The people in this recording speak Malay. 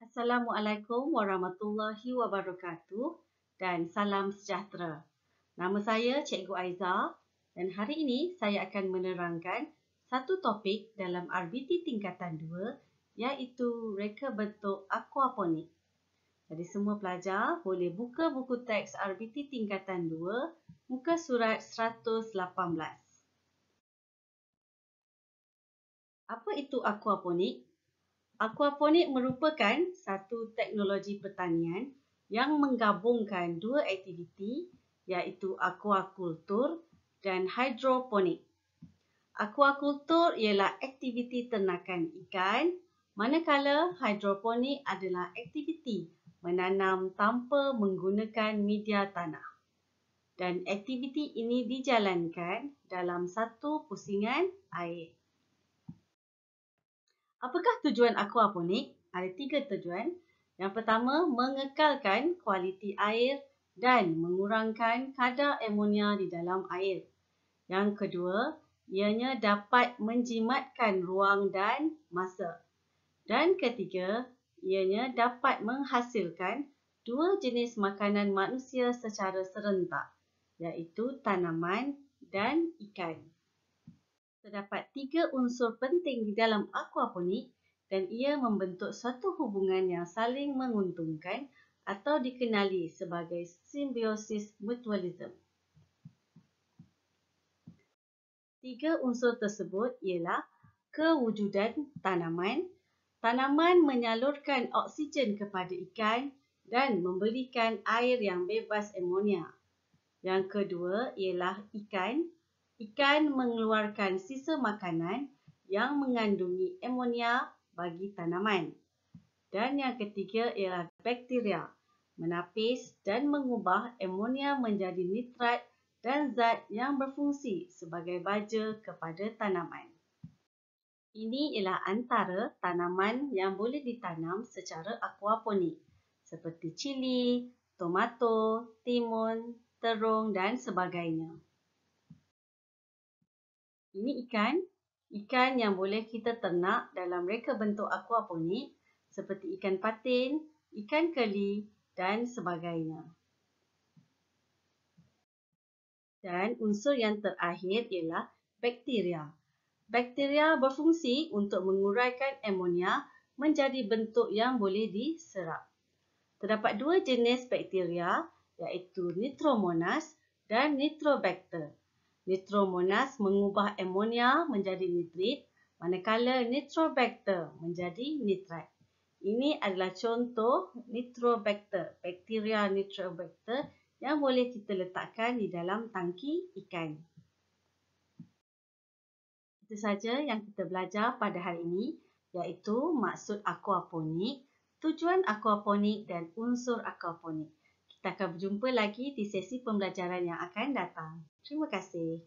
Assalamualaikum warahmatullahi wabarakatuh dan salam sejahtera. Nama saya Cikgu Aiza dan hari ini saya akan menerangkan satu topik dalam RBT tingkatan 2 iaitu reka bentuk aquaponik. Jadi semua pelajar boleh buka buku teks RBT tingkatan 2 muka surat 118. Apa itu aquaponik? Aquaponik merupakan satu teknologi pertanian yang menggabungkan dua aktiviti iaitu aquakultur dan hidroponik. Aquakultur ialah aktiviti ternakan ikan, manakala hidroponik adalah aktiviti menanam tanpa menggunakan media tanah. Dan aktiviti ini dijalankan dalam satu pusingan air. Apakah tujuan aquaponik? Ada 3 tujuan. Yang pertama, mengekalkan kualiti air dan mengurangkan kadar amonia di dalam air. Yang kedua, ianya dapat menjimatkan ruang dan masa. Dan ketiga, ianya dapat menghasilkan dua jenis makanan manusia secara serentak, iaitu tanaman dan ikan. Terdapat 3 unsur penting di dalam aquaponik dan ia membentuk suatu hubungan yang saling menguntungkan atau dikenali sebagai simbiosis mutualism. 3 unsur tersebut ialah kewujudan tanaman. Tanaman menyalurkan oksigen kepada ikan dan memberikan air yang bebas amonia. Yang kedua ialah ikan. Ikan mengeluarkan sisa makanan yang mengandungi amonia bagi tanaman. Dan yang ketiga ialah bakteria, menapis dan mengubah amonia menjadi nitrat dan zat yang berfungsi sebagai baja kepada tanaman. Ini ialah antara tanaman yang boleh ditanam secara aquaponik seperti cili, tomato, timun, terung dan sebagainya. Ini ikan yang boleh kita ternak dalam reka bentuk aquaponik seperti ikan patin, ikan keli dan sebagainya. Dan unsur yang terakhir ialah bakteria. Bakteria berfungsi untuk menguraikan amonia menjadi bentuk yang boleh diserap. Terdapat 2 jenis bakteria iaitu Nitromonas dan Nitrobacter. Nitromonas mengubah amonia menjadi nitrit, manakala Nitrobacter menjadi nitrat. Ini adalah contoh Nitrobacter, bakteria Nitrobacter yang boleh kita letakkan di dalam tangki ikan. Itu saja yang kita belajar pada hari ini, iaitu maksud aquaponik, tujuan aquaponik dan unsur aquaponik. Kita akan berjumpa lagi di sesi pembelajaran yang akan datang. Terima kasih.